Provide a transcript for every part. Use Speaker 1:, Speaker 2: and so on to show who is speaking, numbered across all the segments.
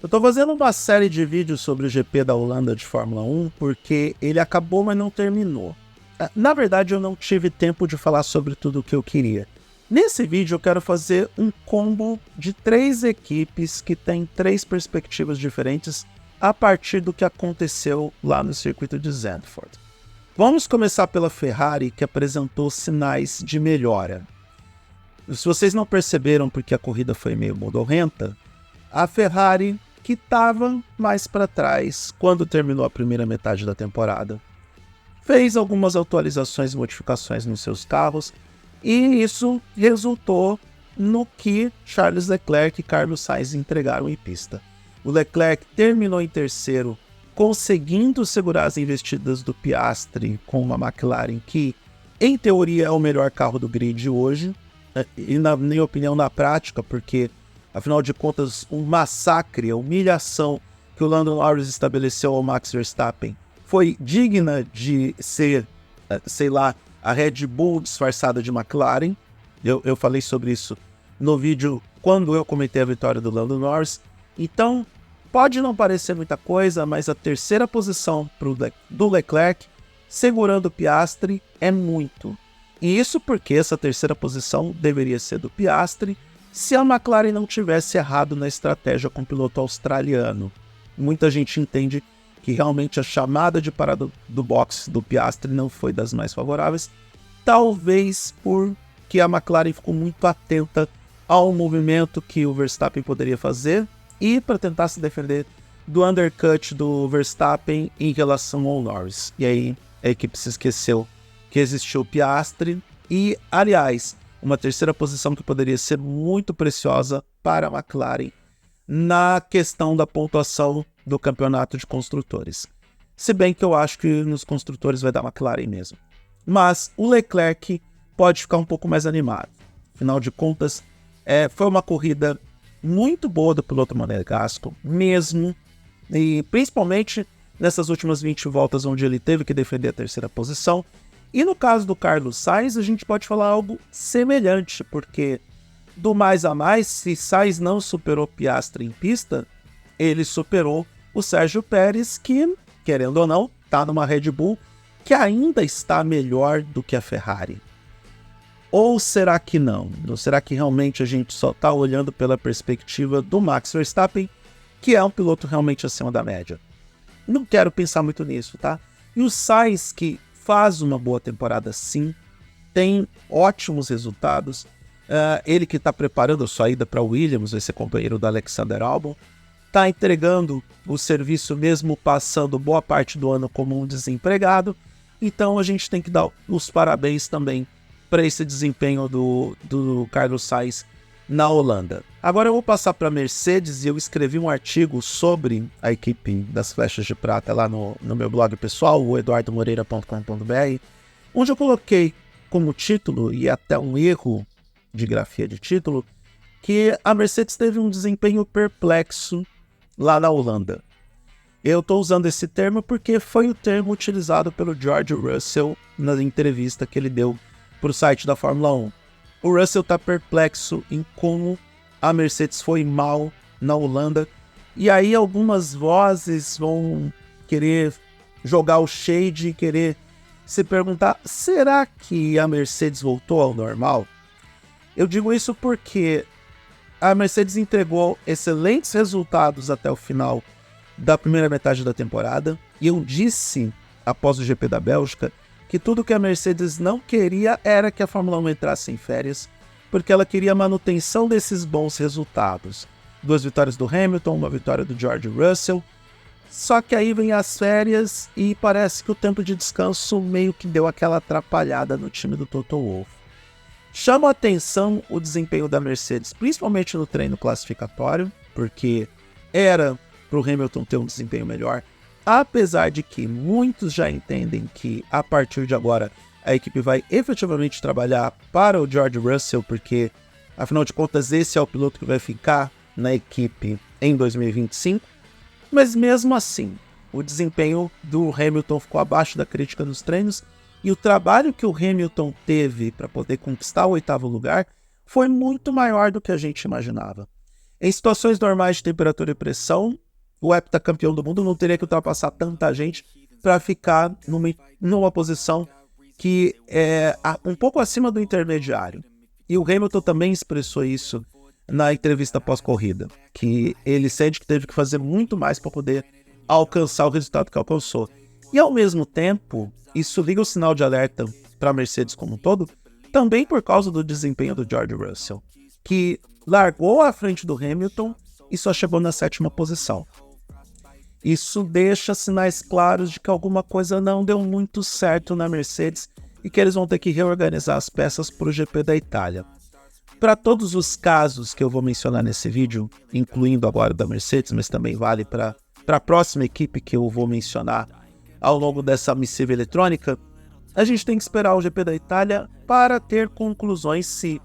Speaker 1: Eu tô fazendo uma série de vídeos sobre o GP da Holanda de Fórmula 1 porque ele acabou, mas não terminou. Na verdade, eu não tive tempo de falar sobre tudo o que eu queria. Nesse vídeo, eu quero fazer um combo de 3 equipes que têm 3 perspectivas diferentes a partir do que aconteceu lá no circuito de Zandvoort. Vamos começar pela Ferrari, que apresentou sinais de melhora. Se vocês não perceberam porque a corrida foi meio modorrenta, a Ferrari, que estava mais para trás quando terminou a primeira metade da temporada, fez algumas atualizações e modificações nos seus carros, e isso resultou no que Charles Leclerc e Carlos Sainz entregaram em pista. O Leclerc terminou em terceiro, conseguindo segurar as investidas do Piastri com uma McLaren que, em teoria, é o melhor carro do grid hoje, e na minha opinião, na prática, porque, afinal de contas, um massacre, a humilhação que o Lando Norris estabeleceu ao Max Verstappen foi digna de ser, sei lá, a Red Bull disfarçada de McLaren. Eu falei sobre isso no vídeo quando eu comentei a vitória do Lando Norris. Então, pode não parecer muita coisa, mas a terceira posição do Leclerc, segurando o Piastri, é muito. E isso porque essa terceira posição deveria ser do Piastri se a McLaren não tivesse errado na estratégia com o piloto australiano. Muita gente entende que realmente a chamada de parada do boxe do Piastri não foi das mais favoráveis, talvez porque a McLaren ficou muito atenta ao movimento que o Verstappen poderia fazer e para tentar se defender do undercut do Verstappen em relação ao Norris. E aí a equipe se esqueceu que existiu o Piastri e, aliás, uma terceira posição que poderia ser muito preciosa para a McLaren na questão da pontuação do campeonato de construtores. Se bem que eu acho que nos construtores vai dar McLaren mesmo. Mas o Leclerc pode ficar um pouco mais animado. Afinal de contas, foi uma corrida muito boa do piloto monegasco, mesmo, e principalmente nessas últimas 20 voltas onde ele teve que defender a terceira posição. E no caso do Carlos Sainz, a gente pode falar algo semelhante, porque do mais a mais, se Sainz não superou Piastri em pista, ele superou o Sérgio Pérez, que, querendo ou não, está numa Red Bull que ainda está melhor do que a Ferrari. Ou será que não? Ou será que realmente a gente só está olhando pela perspectiva do Max Verstappen, que é um piloto realmente acima da média? Não quero pensar muito nisso, tá? E o Sainz, que faz uma boa temporada sim, tem ótimos resultados. Ele que está preparando a sua ida para Williams, vai ser companheiro do Alexander Albon, está entregando o serviço mesmo passando boa parte do ano como um desempregado. Então a gente tem que dar os parabéns também para esse desempenho do Carlos Sainz na Holanda. Agora eu vou passar para a Mercedes e eu escrevi um artigo sobre a equipe das flechas de prata lá no meu blog pessoal, o eduardomoreira.com.br, onde eu coloquei como título, e até um erro de grafia de título, que a Mercedes teve um desempenho perplexo lá na Holanda. Eu estou usando esse termo porque foi o termo utilizado pelo George Russell na entrevista que ele deu para o site da Fórmula 1. O Russell está perplexo em como a Mercedes foi mal na Holanda. E aí algumas vozes vão querer jogar o shade e querer se perguntar, será que a Mercedes voltou ao normal? Eu digo isso porque a Mercedes entregou excelentes resultados até o final da primeira metade da temporada. E eu disse, após o GP da Bélgica, que tudo que a Mercedes não queria era que a Fórmula 1 entrasse em férias, porque ela queria a manutenção desses bons resultados. 2 vitórias do Hamilton, 1 vitória do George Russell. Só que aí vem as férias e parece que o tempo de descanso meio que deu aquela atrapalhada no time do Toto Wolff. Chama a atenção o desempenho da Mercedes, principalmente no treino classificatório, porque era para o Hamilton ter um desempenho melhor. Apesar de que muitos já entendem que a partir de agora a equipe vai efetivamente trabalhar para o George Russell, porque afinal de contas esse é o piloto que vai ficar na equipe em 2025. Mas mesmo assim, o desempenho do Hamilton ficou abaixo da crítica nos treinos e o trabalho que o Hamilton teve para poder conquistar o 8º lugar foi muito maior do que a gente imaginava. Em situações normais de temperatura e pressão, o heptacampeão do mundo não teria que ultrapassar tanta gente para ficar numa posição que é um pouco acima do intermediário. E o Hamilton também expressou isso na entrevista pós-corrida, que ele sente que teve que fazer muito mais para poder alcançar o resultado que alcançou. E ao mesmo tempo, isso liga o sinal de alerta para a Mercedes como um todo, também por causa do desempenho do George Russell, que largou à frente do Hamilton e só chegou na 7ª posição. Isso deixa sinais claros de que alguma coisa não deu muito certo na Mercedes e que eles vão ter que reorganizar as peças para o GP da Itália. Para todos os casos que eu vou mencionar nesse vídeo, incluindo agora o da Mercedes, mas também vale para a próxima equipe que eu vou mencionar ao longo dessa missiva eletrônica, a gente tem que esperar o GP da Itália para ter conclusões se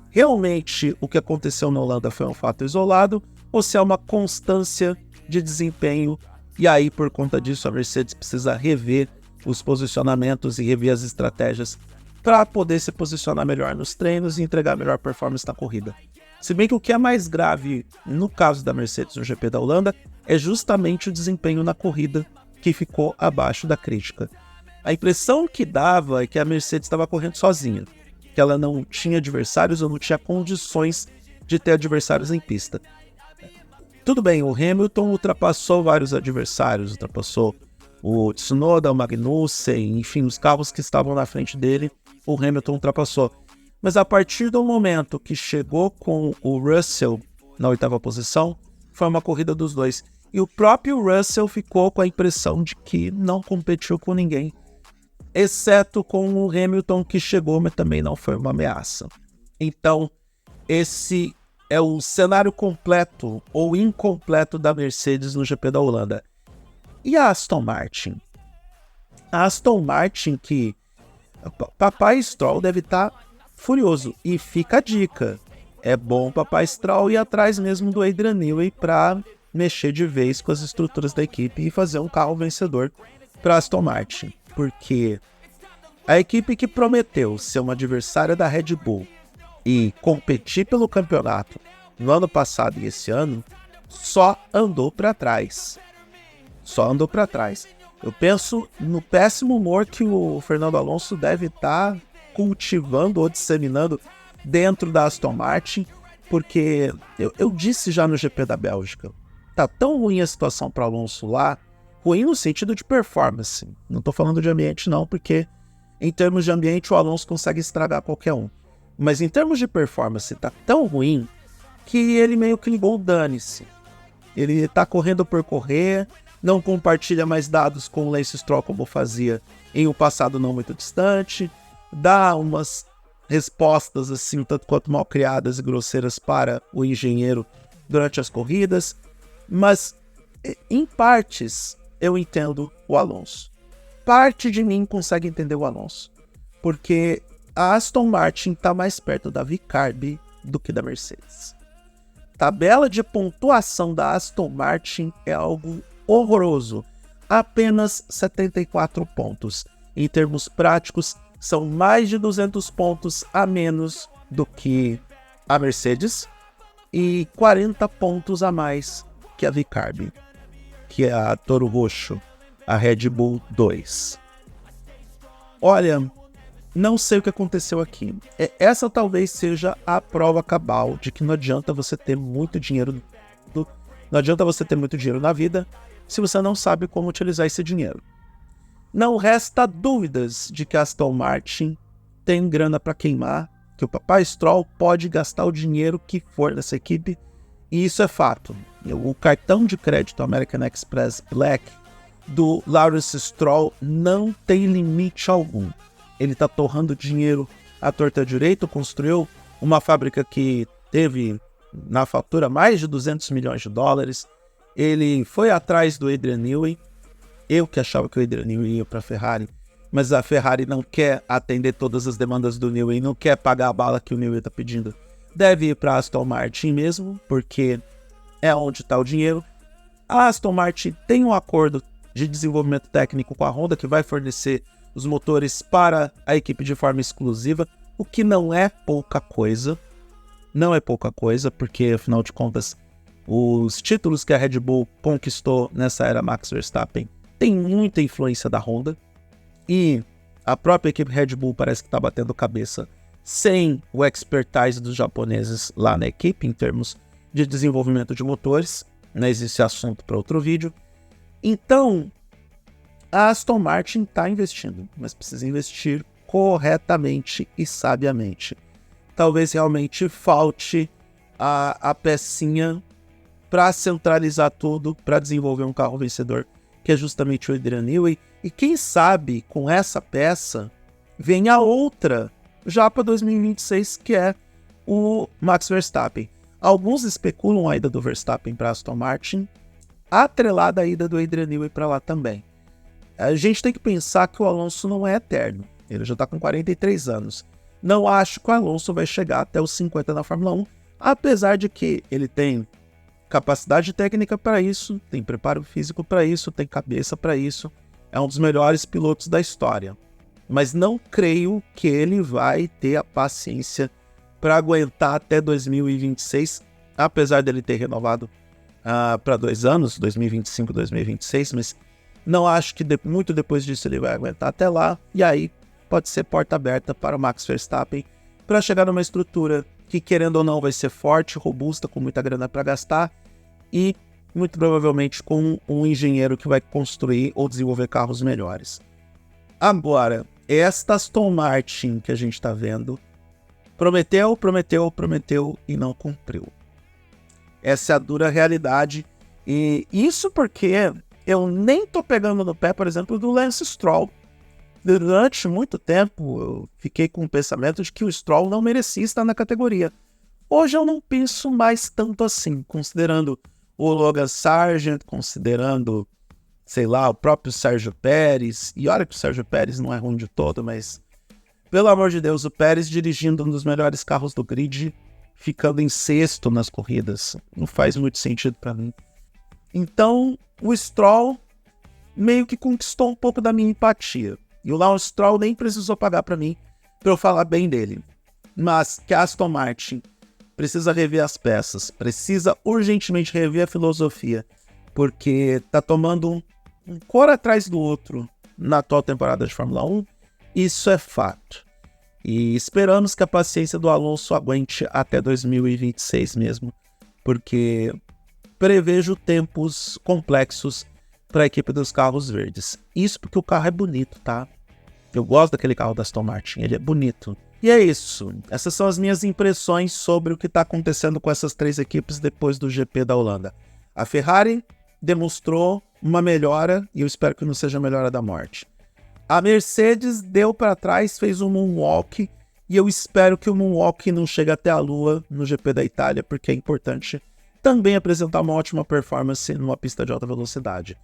Speaker 1: realmente o que aconteceu na Holanda foi um fato isolado ou se é uma constância de desempenho. E aí, por conta disso, a Mercedes precisa rever os posicionamentos e rever as estratégias para poder se posicionar melhor nos treinos e entregar melhor performance na corrida. Se bem que o que é mais grave no caso da Mercedes no GP da Holanda é justamente o desempenho na corrida, que ficou abaixo da crítica. A impressão que dava é que a Mercedes estava correndo sozinha, que ela não tinha adversários ou não tinha condições de ter adversários em pista. Tudo bem, o Hamilton ultrapassou vários adversários, ultrapassou o Tsunoda, o Magnussen, enfim, os carros que estavam na frente dele, o Hamilton ultrapassou. Mas a partir do momento que chegou com o Russell na 8ª posição, foi uma corrida dos dois. E o próprio Russell ficou com a impressão de que não competiu com ninguém, exceto com o Hamilton, que chegou, mas também não foi uma ameaça. Então, esse é o cenário completo ou incompleto da Mercedes no GP da Holanda. E a Aston Martin? A Aston Martin que Papai Stroll deve estar furioso. E fica a dica, é bom Papai Stroll ir atrás mesmo do Adrian Newey para mexer de vez com as estruturas da equipe e fazer um carro vencedor para a Aston Martin. Porque a equipe que prometeu ser uma adversária da Red Bull e competir pelo campeonato no ano passado e esse ano, só andou para trás. Só andou para trás. Eu penso no péssimo humor que o Fernando Alonso deve estar cultivando ou disseminando dentro da Aston Martin, porque eu disse já no GP da Bélgica, tá tão ruim a situação para Alonso lá, ruim no sentido de performance. Não tô falando de ambiente não, porque em termos de ambiente o Alonso consegue estragar qualquer um. Mas em termos de performance tá tão ruim que ele meio que ligou o dane-se. Ele tá correndo por correr, não compartilha mais dados com o Lance Stroll como fazia em um passado não muito distante, dá umas respostas assim, tanto quanto mal criadas e grosseiras para o engenheiro durante as corridas, mas em partes eu entendo o Alonso. Parte de mim consegue entender o Alonso, porque a Aston Martin está mais perto da Vicarbe do que da Mercedes. Tabela de pontuação da Aston Martin é algo horroroso. Apenas 74 pontos. Em termos práticos, são mais de 200 pontos a menos do que a Mercedes e 40 pontos a mais que a Vicarbe, que é a Toro Rosso, a Red Bull 2. Olha, não sei o que aconteceu aqui. Essa talvez seja a prova cabal de que não adianta você ter muito dinheiro. Não adianta você ter muito dinheiro na vida se você não sabe como utilizar esse dinheiro. Não resta dúvidas de que a Aston Martin tem grana para queimar, que o Papai Stroll pode gastar o dinheiro que for nessa equipe, e isso é fato. O cartão de crédito American Express Black do Lawrence Stroll não tem limite algum. Ele está torrando dinheiro à torta direito, construiu uma fábrica que teve na fatura mais de 200 milhões de dólares. Ele foi atrás do Adrian Newey. Eu que achava que o Adrian Newey ia para a Ferrari, mas a Ferrari não quer atender todas as demandas do Newey, não quer pagar a bala que o Newey está pedindo. Deve ir para a Aston Martin mesmo, porque é onde está o dinheiro. A Aston Martin tem um acordo de desenvolvimento técnico com a Honda, que vai fornecer os motores para a equipe de forma exclusiva, o que não é pouca coisa. Não é pouca coisa, porque afinal de contas Os títulos que a Red Bull conquistou nessa era Max Verstappen têm muita influência da Honda, e a própria equipe Red Bull parece que está batendo cabeça sem o expertise dos japoneses lá na equipe, em termos de desenvolvimento de motores, mas esse assunto para outro vídeo. Então, a Aston Martin está investindo, mas precisa investir corretamente e sabiamente. Talvez realmente falte a pecinha para centralizar tudo, para desenvolver um carro vencedor, que é justamente o Adrian Newey. E quem sabe, com essa peça, venha outra já para 2026, que é o Max Verstappen. Alguns especulam a ida do Verstappen para Aston Martin, atrelada a ida do Adrian Newey para lá também. A gente tem que pensar que o Alonso não é eterno. Ele já está com 43 anos. Não acho que o Alonso vai chegar até os 50 na Fórmula 1, apesar de que ele tem capacidade técnica para isso, tem preparo físico para isso, tem cabeça para isso. É um dos melhores pilotos da história. Mas não creio que ele vai ter a paciência para aguentar até 2026, apesar dele ter renovado para 2 anos, 2025 e 2026, mas não acho que muito depois disso ele vai aguentar até lá, e aí pode ser porta aberta para o Max Verstappen para chegar numa estrutura que, querendo ou não, vai ser forte, robusta, com muita grana para gastar, e muito provavelmente com um engenheiro que vai construir ou desenvolver carros melhores. Agora, esta Aston Martin que a gente está vendo prometeu e não cumpriu. Essa é a dura realidade, e isso porque eu nem tô pegando no pé, por exemplo, do Lance Stroll. Durante muito tempo eu fiquei com o pensamento de que o Stroll não merecia estar na categoria. Hoje eu não penso mais tanto assim, considerando o Logan Sargent, considerando, sei lá, o próprio Sérgio Pérez. E olha que o Sérgio Pérez não é ruim de todo, mas pelo amor de Deus, o Pérez dirigindo um dos melhores carros do grid, ficando em sexto nas corridas. Não faz muito sentido para mim. Então, o Stroll meio que conquistou um pouco da minha empatia. E o Lance Stroll nem precisou pagar para mim, para eu falar bem dele. Mas que a Aston Martin precisa rever as peças, precisa urgentemente rever a filosofia, porque tá tomando um cor atrás do outro na atual temporada de Fórmula 1, isso é fato. E esperamos que a paciência do Alonso aguente até 2026 mesmo, porque prevejo tempos complexos para a equipe dos carros verdes. Isso porque o carro é bonito, tá? Eu gosto daquele carro da Aston Martin, ele é bonito. E é isso, essas são as minhas impressões sobre o que está acontecendo com essas 3 equipes depois do GP da Holanda. A Ferrari demonstrou uma melhora, e eu espero que não seja a melhora da morte. A Mercedes deu para trás, fez um moonwalk, e eu espero que o moonwalk não chegue até a lua no GP da Itália, porque é importante também apresentar uma ótima performance numa pista de alta velocidade.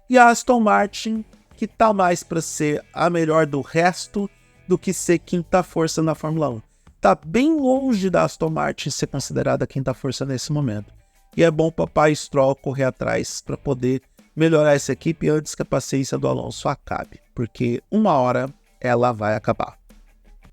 Speaker 1: E a Aston Martin, que tá mais para ser a melhor do resto do que ser quinta força na Fórmula 1. Tá bem longe da Aston Martin ser considerada quinta força nesse momento. E é bom o papai Stroll correr atrás para poder melhorar essa equipe antes que a paciência do Alonso acabe, porque uma hora ela vai acabar.